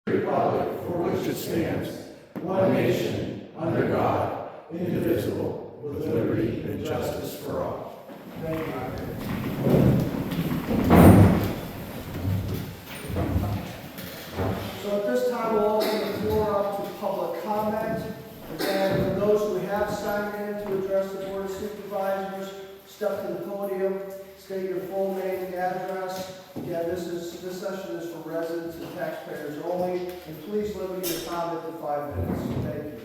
republic for which it stands, one nation, under God, indivisible, with liberty and justice for all. Thank you. So at this time, we'll open the floor up to public comment. And for those who have signed in to address the Board of Supervisors, step to the podium, state your full name and address. Again, this session is for residents and taxpayers only, and please limit your comment to 5 minutes. Thank you.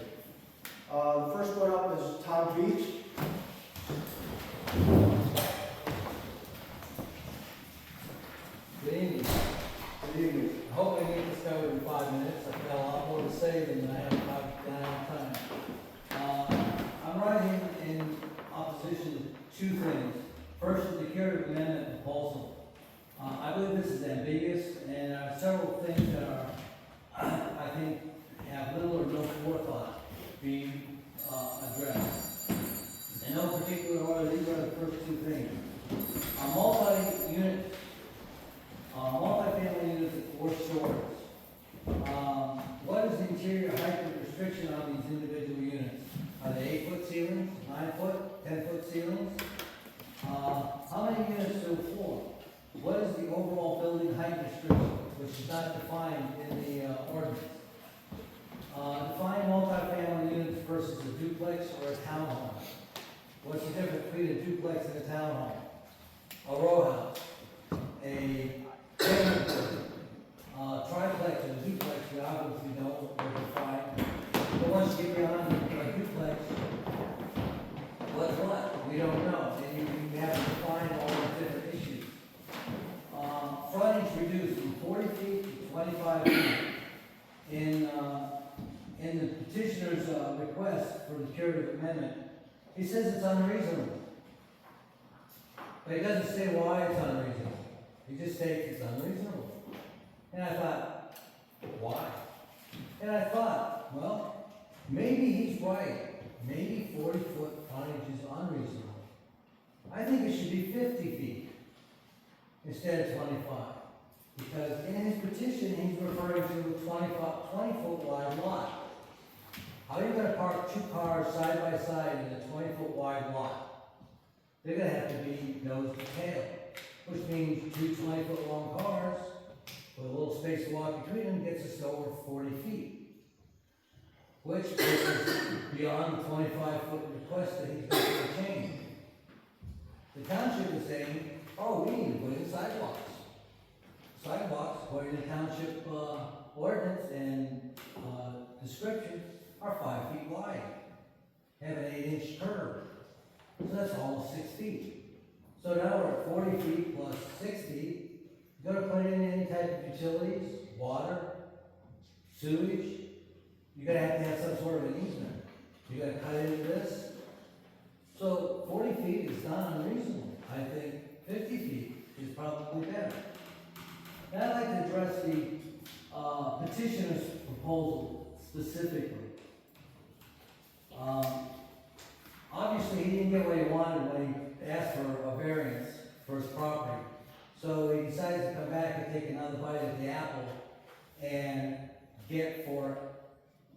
The first one up is Tom Beach. Good evening. Good evening. I hope I get this covered in 5 minutes. I've got a lot more to say than I have time. I'm writing in opposition to 2 things. First, the curative amendment proposal. I believe this is ambiguous, and there are several things that are, I think, have little or no forethought being addressed. In no particular order, these are the first 2 things. A multi-family units at 4 stories. What is the interior height restriction on these individual units? Are they 8-foot ceilings, 9-foot, 10-foot ceilings? How many units to a floor? What is the overall building height restriction, which is not defined in the ordinance? Define multi-family units versus a duplex or a townhome. What's the difference between a duplex and a townhome? A row house, a tenement building, triplex and a duplex, we obviously know or define. But once you get beyond a duplex, what's what? We don't know. And you have to define all the different issues. Frontage reduced from 40 feet to 25 feet. In the petitioner's request for the curative amendment, he says it's unreasonable. But he doesn't say why it's unreasonable. He just states it's unreasonable. And I thought, why? And I thought, well, maybe he's right. Maybe 40-foot frontage is unreasonable. I think it should be 50 feet instead of 25. Because in his petition, he's referring to a 20-foot wide lot. How are you going to park 2 cars side by side in a 20-foot wide lot? They're going to have to be nose to tail, which means 2 20-foot long cars with a little space to walk between them gets us to over 40 feet, which is beyond the 25-foot request that he's going to change. The township is saying, oh, we need to put in sidewalks. Sidewalks, according to township ordinance and description, are 5 feet wide, have an 8-inch curve. So that's almost 6 feet. So now we're at 40 feet plus 6 feet. You're going to put in any type of utilities, water, sewage. You're going to have some sort of an easement. You're going to cut into this. So 40 feet is not unreasonable. I think 50 feet is probably better. Now I'd like to address the petitioner's proposal specifically. Obviously, he didn't get what he wanted when he asked for a variance for his property. So he decided to come back and take another bite at the apple and get for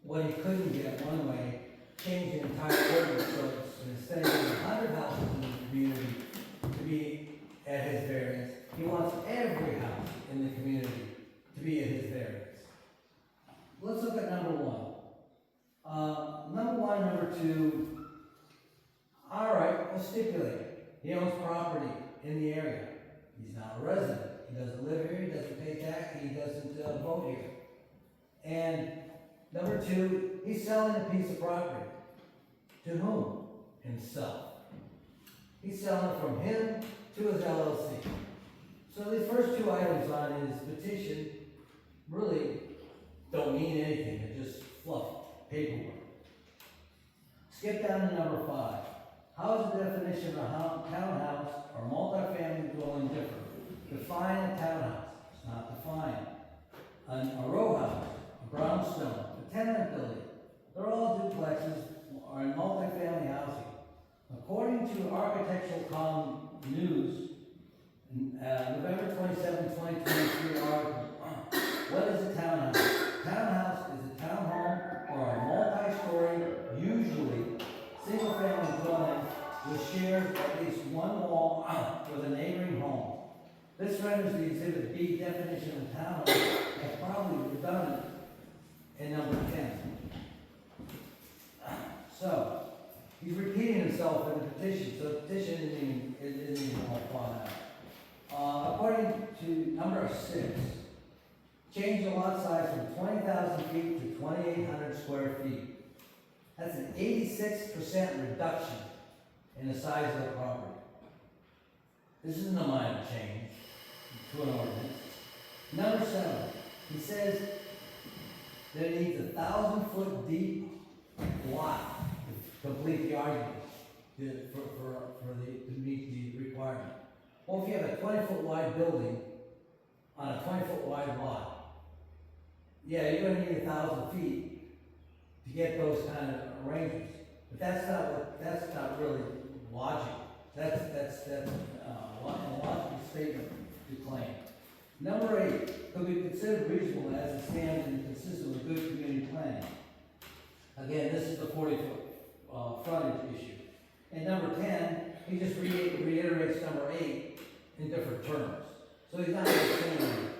what he couldn't get one way, change the entire ordinance. So instead of getting 100 houses in the community to be at his variance, he wants every house in the community to be at his variance. Let's look at number 1. Number 2, all right, we'll stipulate. He owns property in the area. He's not a resident. He doesn't live here, he doesn't pay tax, he doesn't vote here. And number 2, he's selling a piece of property. To whom? Himself. He's selling it from him to his LLC. So these first 2 items on his petition really don't mean anything. They're just fluff, paperwork. Skip down to number 5. How is the definition of a townhouse or multifamily dwelling different? Define a townhouse. It's not defined. A row house, a brownstone, a tenement building. They're all duplexes or in multifamily housing. According to Architectural Column News, November 27, 2023 article, what is a townhouse? petition, so the petition isn't even all thought out. According to number 6, change the lot size from 20,000 feet to 2,800 square feet. That's an 86% reduction in the size of the property. This isn't a minor change to an ordinance. Number 7, he says that it needs 1,000-foot deep lot to complete the argument, to meet the requirement. Well, if you have a 20-foot wide building on a 20-foot wide lot, yeah, you're gonna need 1,000 feet to get those kind of arrangements. But that's not really logic. That's a logical statement to claim. Number 8, could be considered reasonable as it stands and consistent with good community planning. Again, this is the 40-foot frontage issue. And number 10, he just reiterates number 8 in different terms. So he's not really saying anything.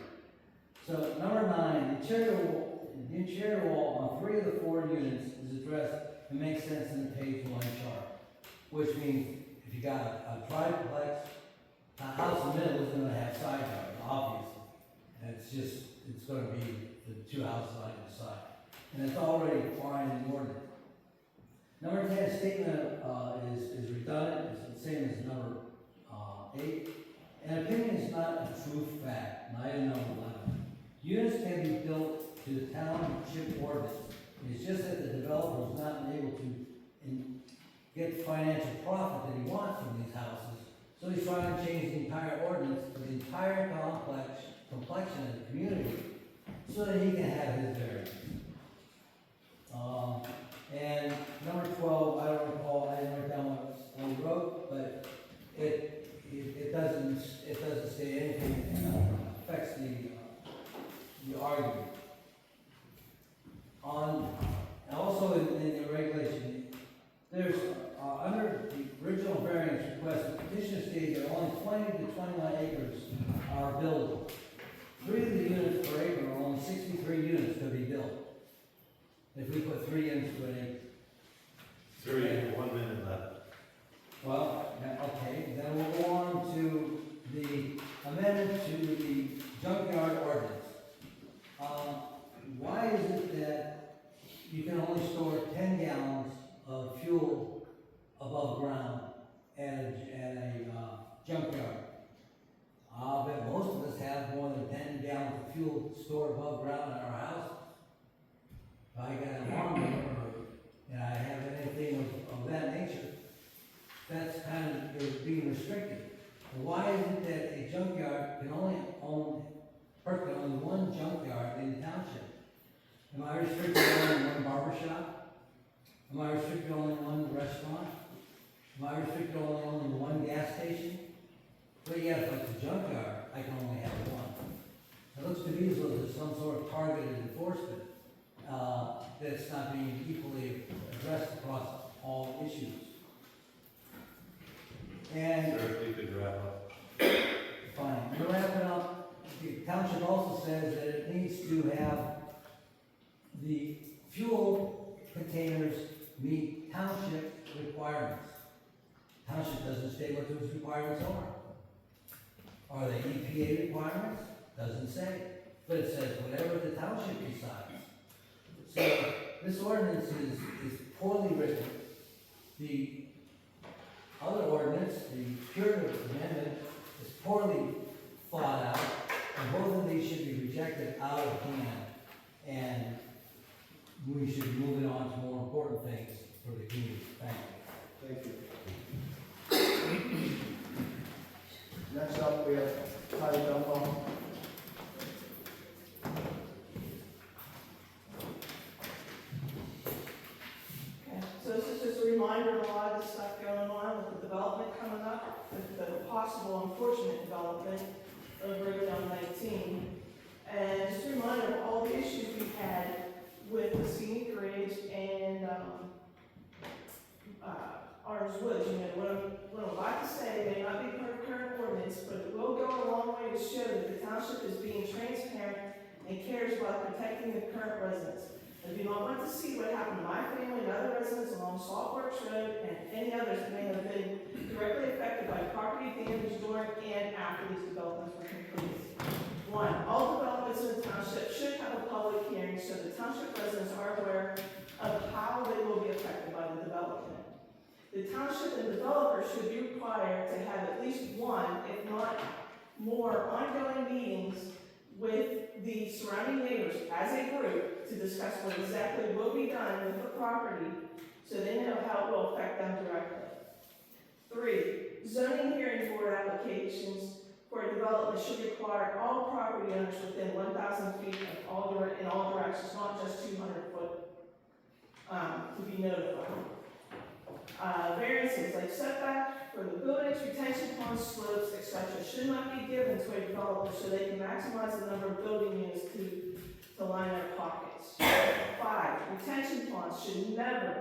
So number 9, the interior wall on 3 of the 4 units is addressed and makes sense in the page 1 chart. Which means if you got a triplex, a house in the middle is going to have side yard, obviously. And it's going to be the 2 houses on either side. And it's already defined in the ordinance. Number 10, statement is redundant. It's the same as number 8. An opinion is not a true fact, neither number 11. Units can be built to the township ordinance. It's just that the developer is not able to get the financial profit that he wants from these houses. So he's trying to change the entire ordinance for the entire complexion of the community so that he can have his variance. And number 12, I don't recall, I didn't write down what he wrote, but it doesn't say anything that affects the argument. And also in the regulation, there's under the original variance request, the petitioner stated that only 20 to 21 acres are buildable. 3 of the units per acre are only 63 units to be built. If we put 3 units to an acre. 3 and 1 minute left. Well, okay, then we'll go on to the amendment to the junkyard ordinance. Why is it that you can only store 10 gallons of fuel above ground at a junkyard? I'll bet most of us have more than 10 gallons of fuel stored above ground in our houses. If I got a lawnmower and I have anything of that nature, that's kind of being restricted. Why is it that a junkyard can only perk only one junkyard in the township? Am I restricted only in one barber shop? Am I restricted only in one restaurant? Am I restricted only in one gas station? But yeah, if it's a junkyard, I can only have one. It looks to me as though there's some sort of targeted enforcement that's not being equally addressed across all issues. And Sir, if you could wrap up. fine. To wrap it up, the township also says that it needs to have the fuel containers meet township requirements. Township doesn't state what those requirements are. Are they EPA requirements? Doesn't say. But it says whatever the township decides. So this ordinance is poorly written. The other ordinance, the curative amendment, is poorly thought out, and both of these should be rejected out of hand, and we should be moving on to more important things for the community. Thank you. Thank you. Next up, we have Patty Dunlop. Okay, so this is just a reminder of a lot of the stuff going on with the development coming up, with the possible unfortunate development of Road down 19. And just a reminder of all the issues we've had with the scenic ridge and Orange Woods. You know, what I'm about to say may not be part of current ordinance, but it will go a long way to show that the township is being transparent and cares about protecting the current residents. I do not want to see what happened to my family and other residents along Saltworks Road and any others that may have been directly affected by property damage during and after these developments were completed. 1, all developments in the township should have a public hearing so the township residents are aware of how they will be affected by the development. The township and developers should be required to have at least one, if not more, ongoing meetings with the surrounding neighbors as a group to discuss what exactly will be done with the property so they know how it will affect them directly. 3, zoning hearing board applications for development should require all property owners within 1,000 feet of in all directions, not just 200 foot, to be notified. Variances like setback for the buildings, retention ponds, slopes, etc. should not be given to a developer so they can maximize the number of building units to line their pockets. 5, retention ponds should never,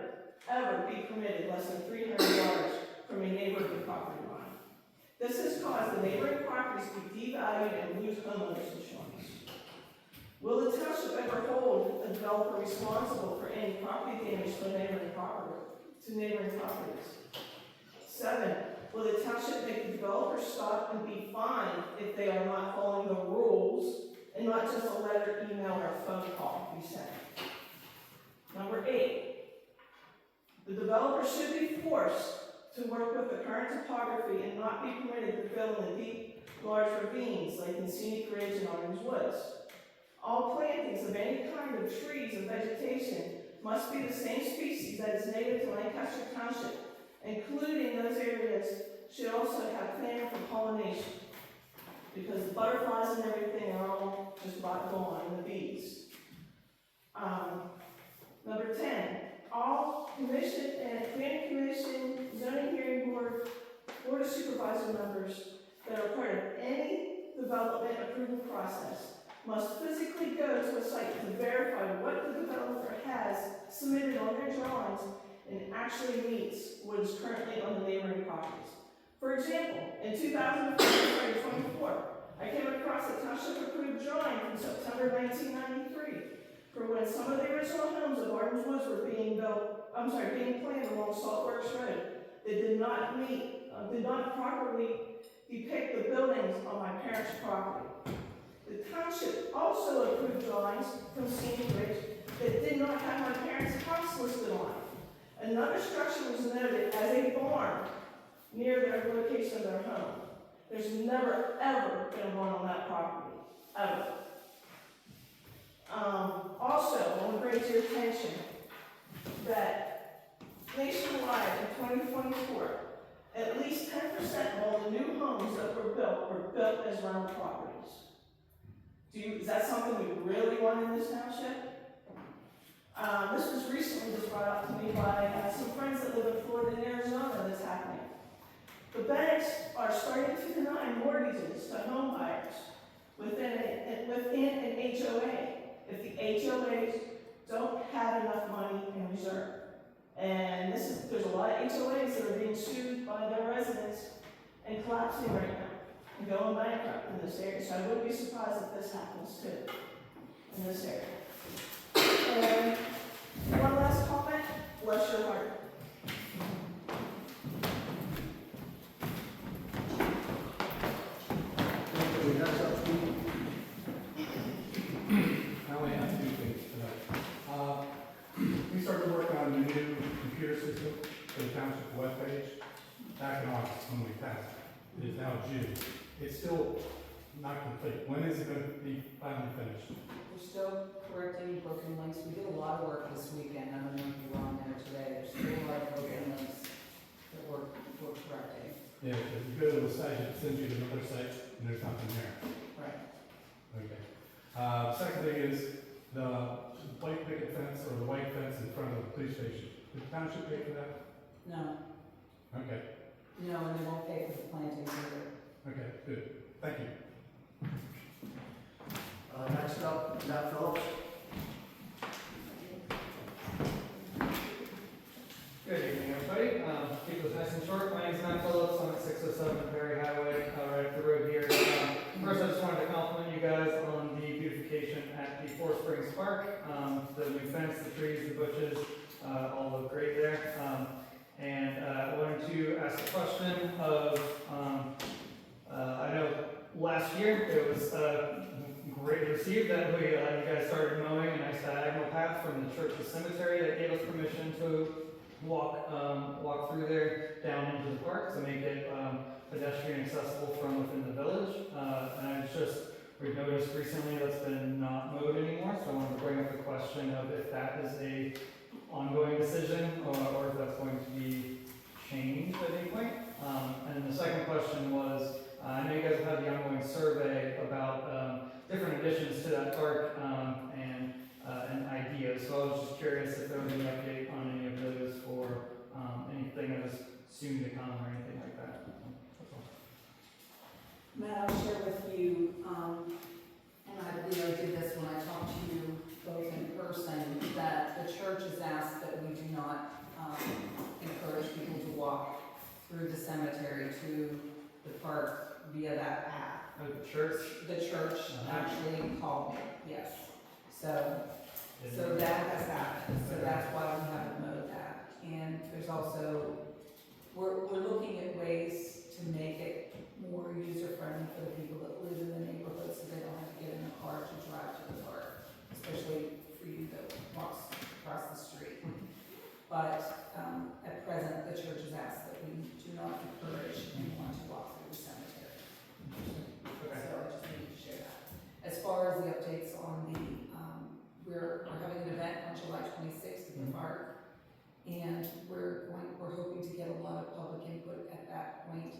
ever be permitted less than 300 yards from a neighboring property line. This has caused the neighboring properties to be devalued and lose homeowners insurance. Will the township ever hold a developer responsible for any property damage to neighboring properties? 7, will the township make the developer stop and be fined if they are not following the rules and not just a letter, email, or phone call be sent? Number 8, the developer should be forced to work with the current topography and not be permitted to fill in the deep, large ravines like in Scenic Ridge and Orange Woods. All plantings of any kind of trees and vegetation must be the same species that is native to Lancaster Township, including those areas should also have planting for pollination, because the butterflies and everything are all just about gone, and the bees. Number 10, all commission and planning commission, zoning hearing board, board of supervisor members that are part of any development approval process must physically go to a site to verify what the developer has submitted on their drawings and actually meets what is currently on the neighboring properties. For example, in 2024, I came across a township approved drawing from September 1993 for when some of the original homes of Orange Woods were being planned along Saltworks Road. They did not properly depict the buildings on my parents' property. The township also approved drawings from Scenic Ridge that did not have my parents' house listed on it. Another structure was noted as a barn near their location of their home. There's never, ever been a barn on that property, ever. Also, I want to bring to your attention that nationwide in 2024, at least 10% of all the new homes that were built as rental properties. Is that something we really want in this township? This was recently just brought up to me by some friends that live in Florida and Arizona that's happening. The banks are starting to deny mortgages to home buyers within an HOA if the HOAs don't have enough money in reserve. And there's a lot of HOAs that are being sued by their residents and collapsing right now and going bankrupt in this area. So I wouldn't be surprised if this happens too in this area. And one last comment, bless your heart. I only have 2 things tonight. We started working on the new computer system for the township webpage back in August when we passed it. It is now June. It's still not complete. When is it going to be finally finished? We're still correcting broken links. We did a lot of work this weekend. I don't know if you were on there today. There's still a lot of broken links that we're correcting. Yeah, if you go to the site, it sends you to another site, and there's nothing there. Right. Okay. Second thing is the white picket fence or the white fence in front of the police station. Did the township pay for that? No, Okay. no, and they won't pay for the plantings either. Okay, good. Thank you. Next up, Matt Phillips. Good evening, everybody. Keep this nice and short. My name is Matt Phillips. I'm at 607 Perry Highway, right up the road here. First, I just wanted to compliment you guys on the beautification at the Four Springs Park. The new fence, the trees, the bushes, all look great there. And I wanted to ask a question of, I know last year it was great received that you guys started mowing a nice diagonal path from the church to cemetery that gave us permission to walk through there down into the park to make it pedestrian accessible from within the village. And we've noticed recently that's been not mowed anymore, so I wanted to bring up the question of if that is a ongoing decision or if that's going to be changed at any point. And then the second question was, I know you guys have had the ongoing survey about different additions to that park and ideas, so I was just curious if there was any update on any of those or anything that is soon to come or anything like that. That's all. Matt, I'll share with you, and I believe I did this when I talked to you both in person, that the church has asked that we do not encourage people to walk through the cemetery to the park via that path. The church? The church actually called me, yes. So that has happened, so that's why we haven't mowed that. And there's also, we're looking at ways to make it more user-friendly for the people that live in the neighborhood so they don't have to get in a car to drive to the park, especially for you that walks across the street. But at present, the church has asked that we do not encourage anyone to walk through the cemetery. Okay. So I just needed to share that. As far as the updates on the, we're having an event on July 26th in the park, and we're hoping to get a lot of public input at that point,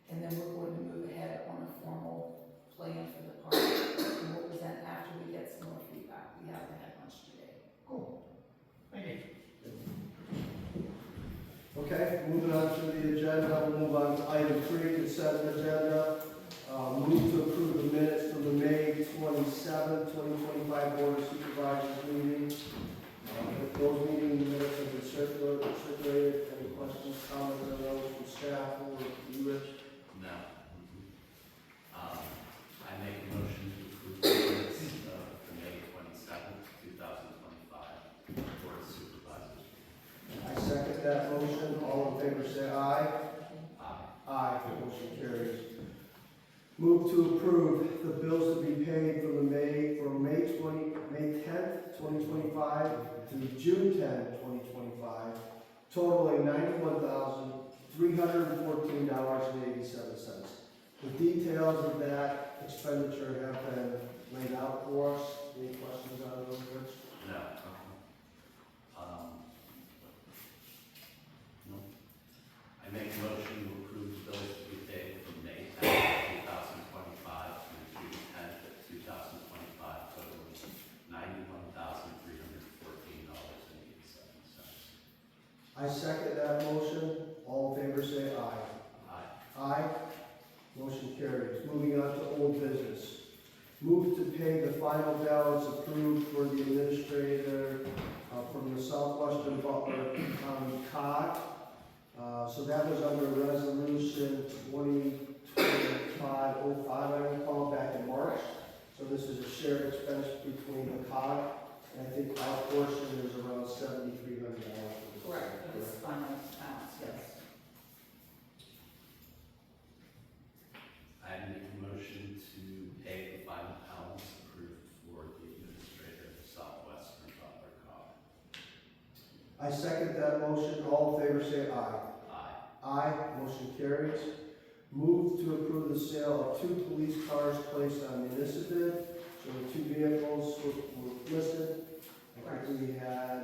and then we're going to move ahead on a formal plan for the park, and we'll present after we get some more feedback. We haven't had much today. Cool. Thank you. Okay, moving on to the agenda, we'll move on to item 3, consent agenda. Move to approve the minutes from the May 27, 2025 Board of Supervisors meeting. Those meeting minutes have been circulated. Any questions, comments on those from staff or you, Rich? No. I make a motion to approve the minutes for May 27th, 2025 Board of Supervisors. I second that motion. All in favor say aye. Aye. Aye. Motion carries. Move to approve the bills to be paid from May 10th, 2025 to June 10th, 2025, totaling $91,314.87. The details of that expenditure have been laid out for us. Any questions on those, Rich? No. No. I make a motion to approve the bills to be paid from May 10th, 2025 through June 10th, 2025, totaling $91,314.87. I second that motion. All in favor say aye. Aye. Aye. Motion carries. Moving on to old business. Move to pay the final balance approved for the administrator from the Southwestern Butler County COG. So that was under resolution 2025-05, I recall, back in March. So this is a shared expense between the COG, and I think our portion is around $7,300. Correct, this final balance, yes. I make a motion to pay the final balance approved for the administrator of the Southwestern Butler COG. I second that motion. All in favor say aye. Aye. Aye. Motion carries. Move to approve the sale of 2 police cars placed on municipal bid. So the 2 vehicles were listed. I think we had,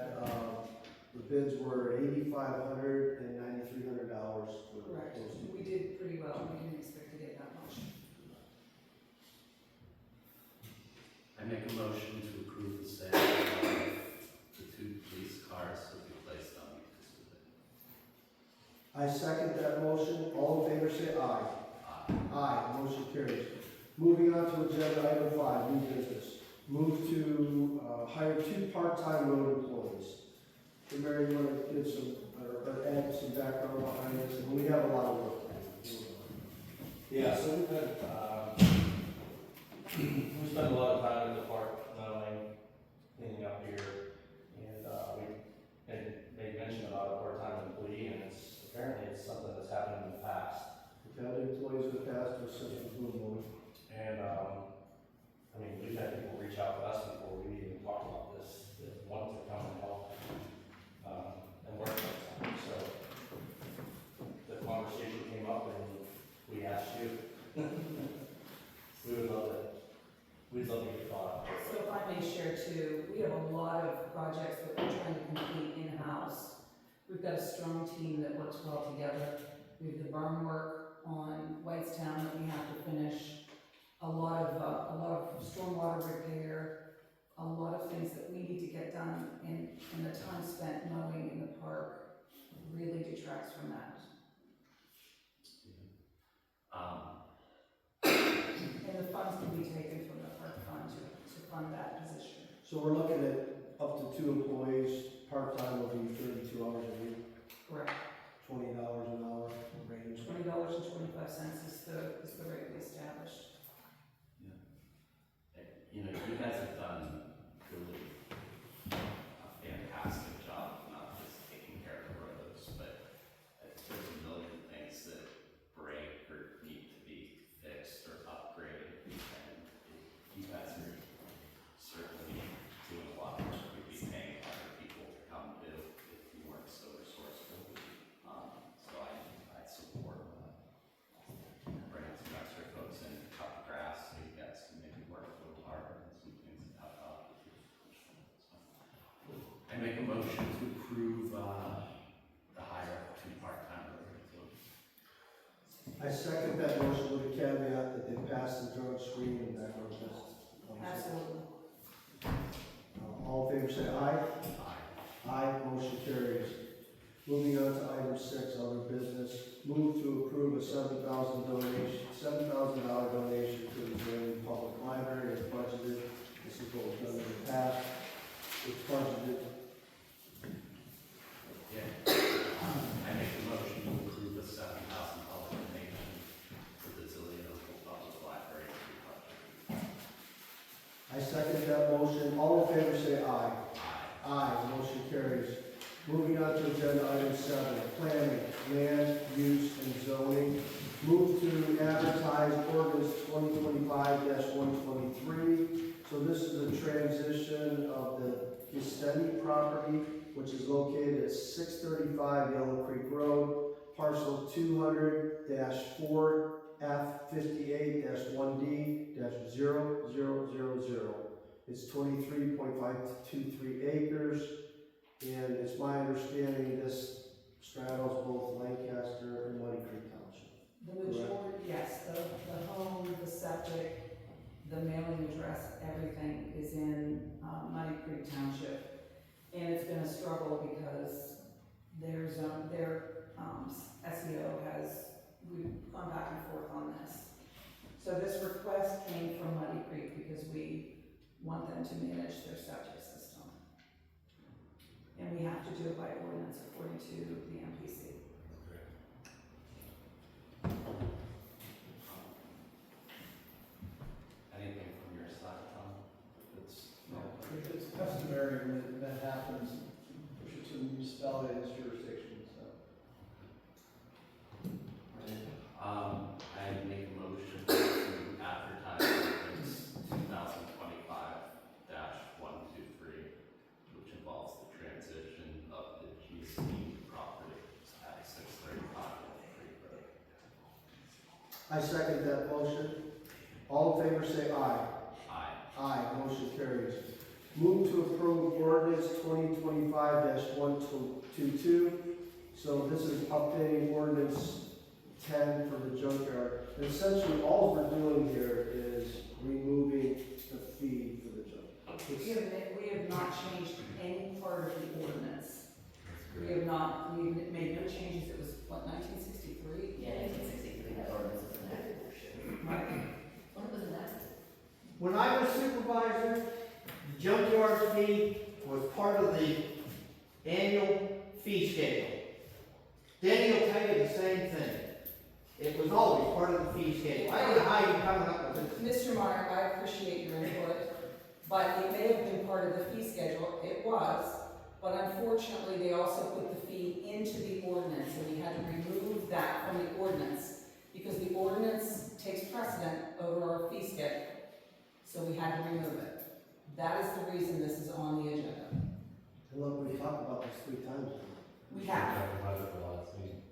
the bids were $8,500 and $9,300 for Correct. those 2. We did pretty well. We didn't expect to get that much. I make a motion to approve the sale of the 2 police cars that we placed on municipal bid. I second that motion. All in favor say aye. Aye. Aye. Motion carries. Moving on to agenda item 5, new business. Move to hire 2 part-time road employees. So Mary, you want to give some, or add some background behind this? And we have a lot of work. Yeah, so we've had, we spend a lot of time in the park, mowing, projects that we're trying to complete in-house. We've got a strong team that works well together. We have the burn work on Whitestown that we have to finish. A lot of stormwater repair, a lot of things that we need to get done, and the time spent mowing in the park really detracts from that. And the funds can be taken from the park fund to fund that position. So we're looking at up to 2 employees, part-time will be 32 hours a week, Correct. $20 an hour range. $20.25 is the rate we established. You know, you guys have done really a fantastic job, not just taking care of the roads, but there's a million things that break or need to be fixed or upgraded, and you guys are certainly doing a lot more. We'd be paying other people to come do if you weren't so resourceful. So I support bringing some extra folks in to cut the grass so you guys can maybe work a little harder and some things that help out with your so I make a motion to approve the hire of 2 part-time employees. I second that motion with the caveat that they pass the drug screen and background test. Absolutely. All in favor say aye. Aye. Aye, motion carries. Moving on to item 6, other business. Move to approve a $7,000 donation to the Israeli Public Library as budgeted. This is what we've done in the past. It's budgeted. Yeah. I make a motion to approve the $7,000 donation to the Zillion Public Library. I second that motion. All in favor say aye. Aye. Aye, motion carries. Moving on to agenda item 7, planning, land, use, and zoning. Move to advertise ordinance 2025-123. So this is a transition of the Gisteni property, which is located at 635 Yellow Creek Road, parcel 200-4F58-1D-0000. It's 23.523 acres. And it's my understanding this straddles both Lancaster and Muddy Creek Township. The majority, yes, the home, the septic, the mailing address, everything is in Muddy Creek Township. And it's been a struggle because their SEO we've gone back and forth on this. So this request came from Muddy Creek because we want them to manage their septic system. And we have to do it by ordinance according to the MPC. Anything from your side, Tom? If it's customary when that happens, push it to the municipality in its jurisdiction, so. I make a motion to advertise ordinance 2025-123, which involves the transition of the GC property at 635 Creek Road. I second that motion. All in favor say aye. Aye. Aye, motion carries. Move to approve ordinance 2025-122. So this is updating ordinance 10 for the junkyard. And essentially, all we're doing here is removing the fee for the junkyard. We have not changed any part of the ordinance. We have made no changes. It was, what, 1963? Yeah, 1963, that ordinance was enacted. Right. When was it enacted? When I was supervisor, the junkyard fee was part of the annual fee schedule. Danny will tell you the same thing. It was always part of the fee schedule. I don't know how you're coming up with this. Mr. Meyer, I appreciate your input, but it may have been part of the fee schedule. It was, but unfortunately, they also put the fee into the ordinance, and we had to remove that from the ordinance because the ordinance takes precedent over our fee schedule. So we had to remove it. That is the reason this is on the agenda. And look, we talked about this 3 times. We have.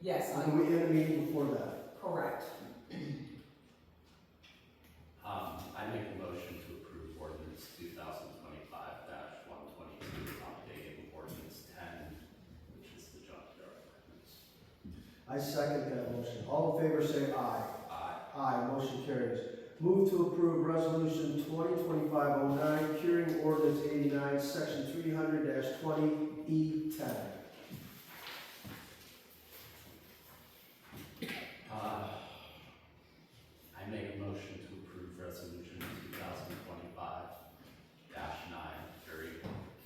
Yes, And we had a meeting before that. correct. I make a motion to approve ordinance 2025-122, updating I second that motion. All in favor say aye. Aye. Aye, motion carries. Move to approve resolution 2025-09, curing ordinance 89, section 300-20E10. I make a motion to approve resolution 2025-9,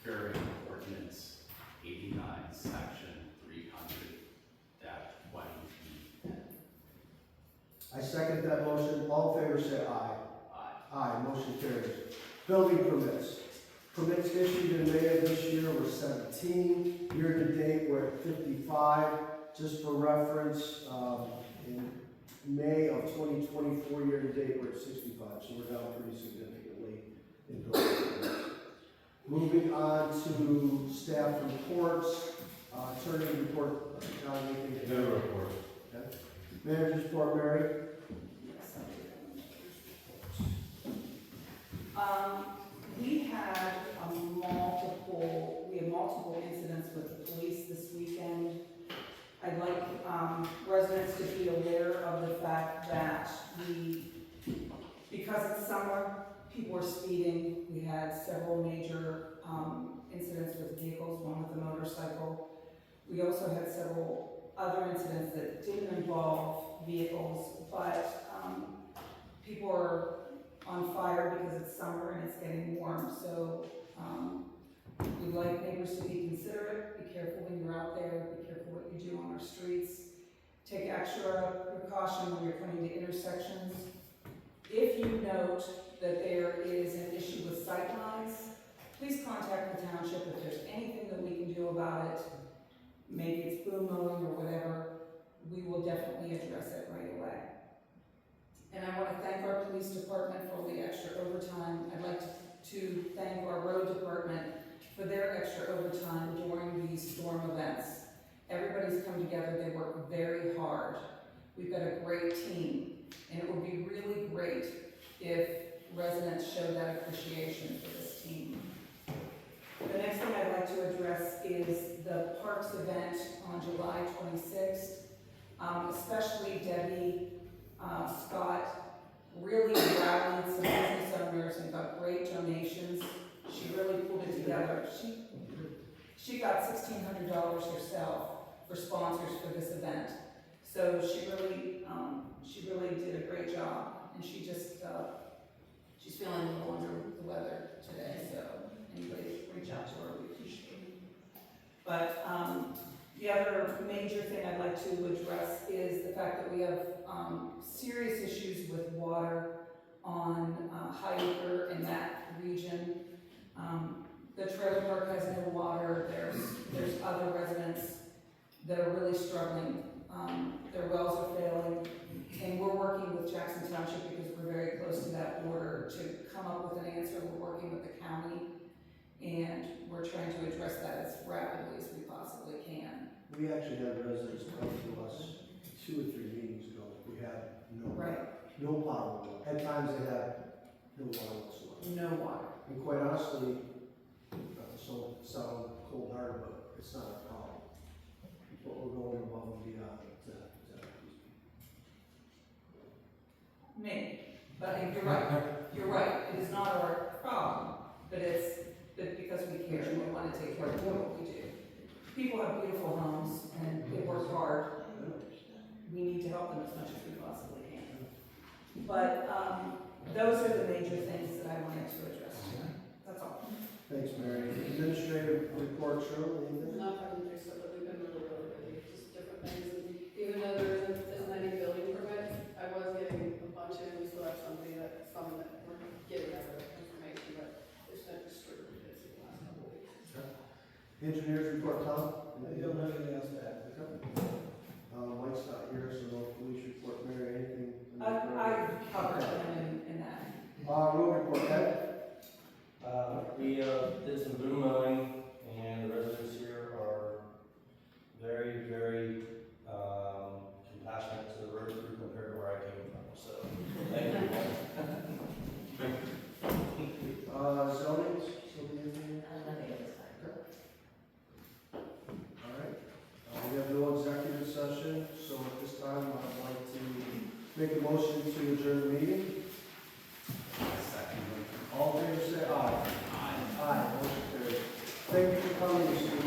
curing ordinance 89, section 300-20E10. I second that motion. All in favor say aye. Aye. Aye, motion carries. Building permits. Permits issued in May of this year were 17. Year to date, we're at 55. Just for reference, in May of 2024, year to date, we're at 65. So we're down pretty significantly in building permits. Moving on to staff reports. Attorney report. John, anything to No report. Okay. Manager's report, Mary. Yes, I do. We had multiple incidents with the police this weekend. I'd like residents to be aware of the fact that because it's summer, people are speeding. We had several major incidents with vehicles, one with a motorcycle. We also had several other incidents that didn't involve vehicles, but people are on fire because it's summer and it's getting warm. So we'd like neighbors to be considerate, be careful when you're out there, be careful what you do on our streets. Take extra precaution when you're coming to intersections. If you note that there is an issue with sight lines, please contact the township if there's anything that we can do about it. Maybe it's boom mowing or whatever, we will definitely address it right away. And I want to thank our police department for all the extra overtime. I'd like to thank our road department for their extra overtime during these storm events. Everybody's come together, they work very hard. We've got a great team, and it would be really great if residents showed that appreciation for this team. The next thing I'd like to address is the Parks event on July 26th. Especially Debbie Scott really rallied some business owners and got great donations. She really pulled it together. She got $1,600 herself for sponsors for this event. So she really did a great job, and she just she's feeling a little under the weather today. So anybody reach out to her, we appreciate it. But the other major thing I'd like to address is the fact that we have serious issues with water on High Acre in that region. The trailer park has no water. There's other residents that are really struggling. Their wells are failing, and we're working with Jackson Township because we're very close to that border to come up with an answer. We're working with the county, and we're trying to address that as rapidly as we possibly can. We actually had residents come to us 2 or 3 meetings ago. We had no power. At times they had no water whatsoever. No water. And quite honestly, not to sound cold-hearted, but it's not a problem. But we're going above and beyond to Maybe, but I think you're right. You're right. It is not our problem, but it's because we care and we want to take care of what we do. People have beautiful homes and they work hard. We need to help them as much as we possibly can. But those are the major things that I wanted to address tonight. That's all. Thanks, Mary. Administrative report, Cheryl, anything? Not having to do so, but we've been really busy, just different things. And even though there isn't as many building permits, I was getting a bunch in, we still have some that we're getting other information, but it's been extremely busy the last couple of weeks. Engineers report, Tom? I don't have anything else to add. Mike's not here, so no police report. Mary, anything? I covered them in that. Road report, Ed? We did some boom mowing, and the residents here are very, very compassionate to the road crew compared to where I came from, so thank you. Zoning, anything? Nothing at this time. All right. We have no executive session, so Make a motion to adjourn the meeting. Second. All in favor, say aye. Aye. Motion carried. Thank you for coming, Mr.